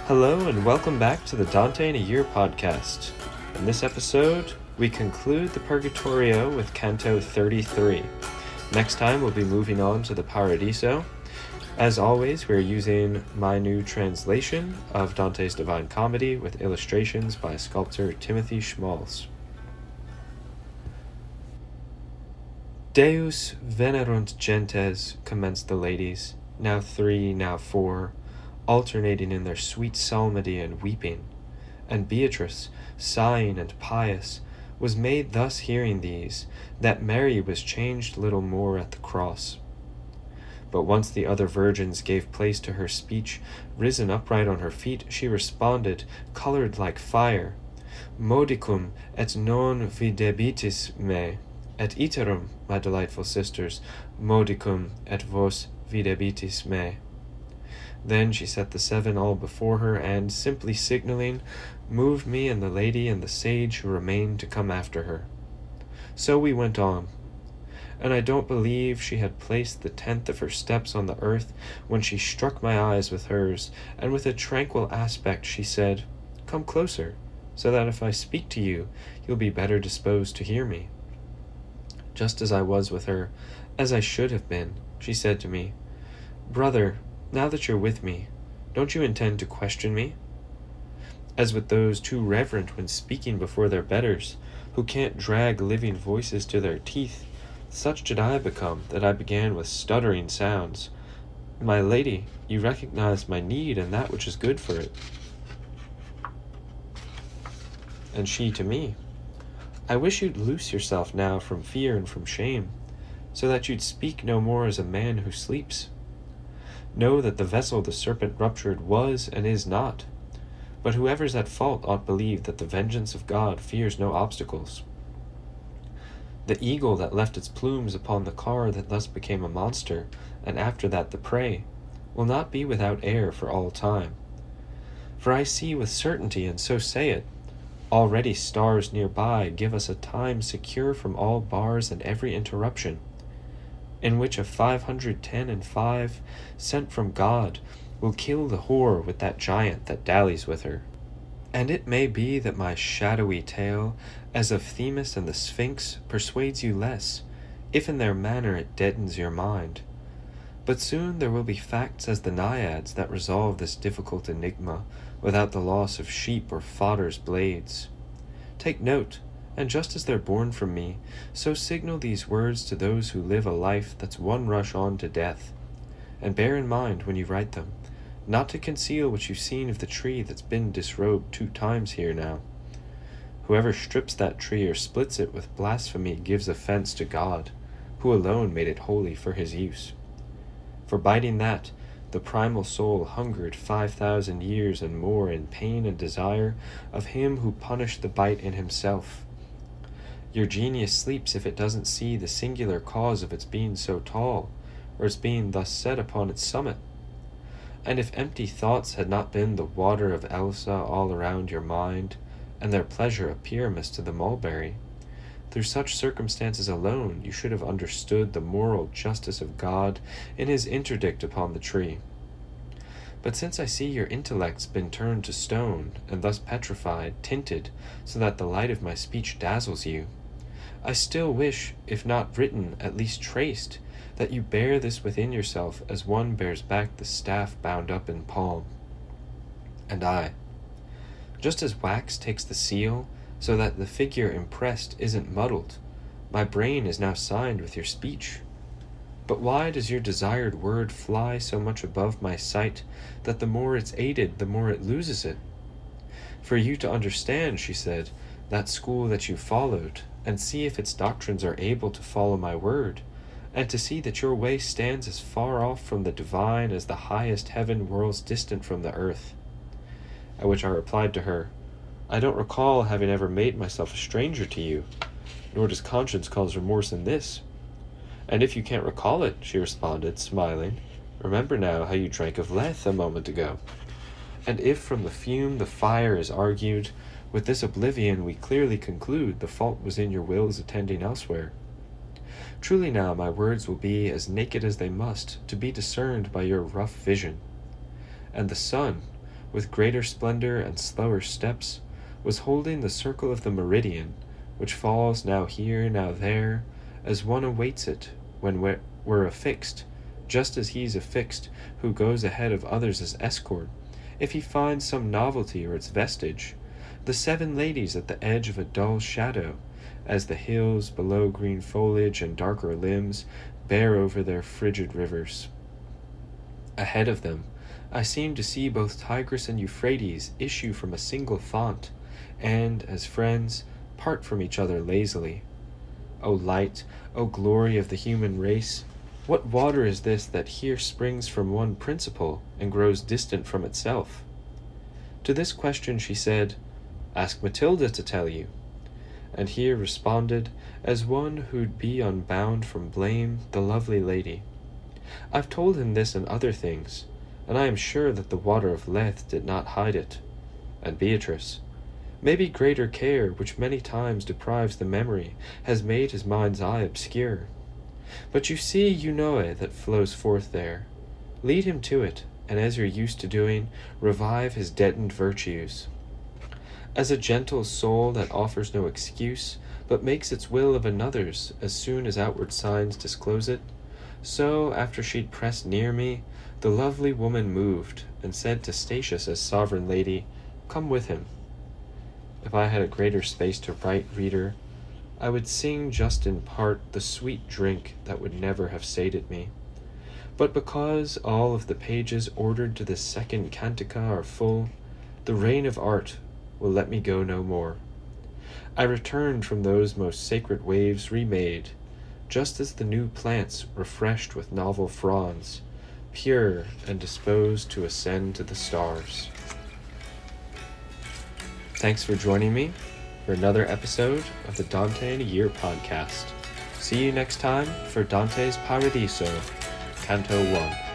Hello and welcome back to the Dante in a Year podcast. In this episode, we conclude the Purgatorio with Canto 33. Next time, we'll be moving on to the Paradiso. As always, we're using my new translation of Dante's Divine Comedy with illustrations by sculptor Timothy Schmalz. Deus venerunt gentes, commenced the ladies, now 3, now 4, alternating in their sweet psalmody and weeping, and Beatrice, sighing and pious, was made thus hearing these, that Mary was changed little more at the cross. But once the other virgins gave place to her speech, risen upright on her feet, she responded, colored like fire, Modicum et non videbitis me, et iterum, my delightful sisters, modicum et vos videbitis me. Then she set the 7 all before her, and, simply signaling, moved me and the lady and the sage who remained to come after her. So we went on, and I don't believe she had placed the 10th of her steps on the earth when she struck my eyes with hers, and with a tranquil aspect she said, Come closer, so that if I speak to you, you'll be better disposed to hear me. Just as I was with her, as I should have been, she said to me, Brother, now that you're with me, don't you intend to question me? As with those too reverent when speaking before their betters, who can't drag living voices to their teeth, such did I become that I began with stuttering sounds. My lady, you recognize my need and that which is good for it. And she to me, I wish you'd loose yourself now from fear and from shame, so that you'd speak no more as a man who sleeps. Know that the vessel the serpent ruptured was and is not, but whoever's at fault ought believe that the vengeance of God fears no obstacles. The eagle that left its plumes upon the car that thus became a monster, and after that the prey, will not be without air for all time. For I see with certainty, and so say it, already stars nearby give us a time secure from all bars and every interruption, in which a 510 and 5, sent from God, will kill the whore with that giant that dallies with her. And it may be that my shadowy tale, as of Themis and the Sphinx, persuades you less, if in their manner it deadens your mind. But soon there will be facts as the naiads that resolve this difficult enigma, without the loss of sheep or fodder's blades. Take note, and just as they're born from me, so signal these words to those who live a life that's one rush on to death, and bear in mind when you write them, not to conceal what you've seen of the tree that's been disrobed 2 times here now. Whoever strips that tree or splits it with blasphemy gives offense to God, who alone made it holy for his use. For biting that, the primal soul hungered 5,000 years and more in pain and desire of him who punished the bite in himself. Your genius sleeps if it doesn't see the singular cause of its being so tall, or its being thus set upon its summit. And if empty thoughts had not been the water of Elsa all around your mind, and their pleasure a pyramus to the mulberry, through such circumstances alone you should have understood the moral justice of God in his interdict upon the tree. But since I see your intellect's been turned to stone, and thus petrified, tinted, so that the light of my speech dazzles you, I still wish, if not written, at least traced, that you bear this within yourself as one bears back the staff bound up in palm. And I, just as wax takes the seal, so that the figure impressed isn't muddled, my brain is now signed with your speech. But why does your desired word fly so much above my sight, that the more it's aided, the more it loses it? For you to understand, she said, that school that you followed, and see if its doctrines are able to follow my word, and to see that your way stands as far off from the divine as the highest heaven whirls distant from the earth. At which I replied to her, I don't recall having ever made myself a stranger to you, nor does conscience cause remorse in this. And if you can't recall it, she responded, smiling, remember now how you drank of Lethe a moment ago. And if from the fume the fire is argued, with this oblivion we clearly conclude the fault was in your will's attending elsewhere. Truly now my words will be as naked as they must, to be discerned by your rough vision. And the sun, with greater splendor and slower steps, was holding the circle of the meridian, which falls now here, now there, as one awaits it when we're affixed, just as he's affixed who goes ahead of others as escort, if he finds some novelty or its vestige, the 7 ladies at the edge of a dull shadow, as the hills below green foliage and darker limbs bear over their frigid rivers. Ahead of them, I seem to see both Tigris and Euphrates issue from a single font, and, as friends, part from each other lazily. O light, O glory of the human race, what water is this that here springs from one principle and grows distant from itself? To this question she said, "Ask Matilda to tell you," and here responded, as one who'd be unbound from blame, the lovely lady. I've told him this and other things, and I am sure that the water of Lethe did not hide it. And Beatrice, maybe greater care, which many times deprives the memory, has made his mind's eye obscure. But you see Eunoe that flows forth there. Lead him to it, and as you're used to doing, revive his deadened virtues. As a gentle soul that offers no excuse, but makes its will of another's as soon as outward signs disclose it, so, after she'd pressed near me, the lovely woman moved, and said to Statius as sovereign lady, "Come with him." If I had a greater space to write, reader, I would sing just in part the sweet drink that would never have sated me. But because all of the pages ordered to this second cantica are full, the reign of art will let me go no more. I returned from those most sacred waves remade, just as the new plants refreshed with novel fronds, pure and disposed to ascend to the stars. Thanks for joining me for another episode of the Dante in a Year podcast. See you next time for Dante's Paradiso, Canto 1.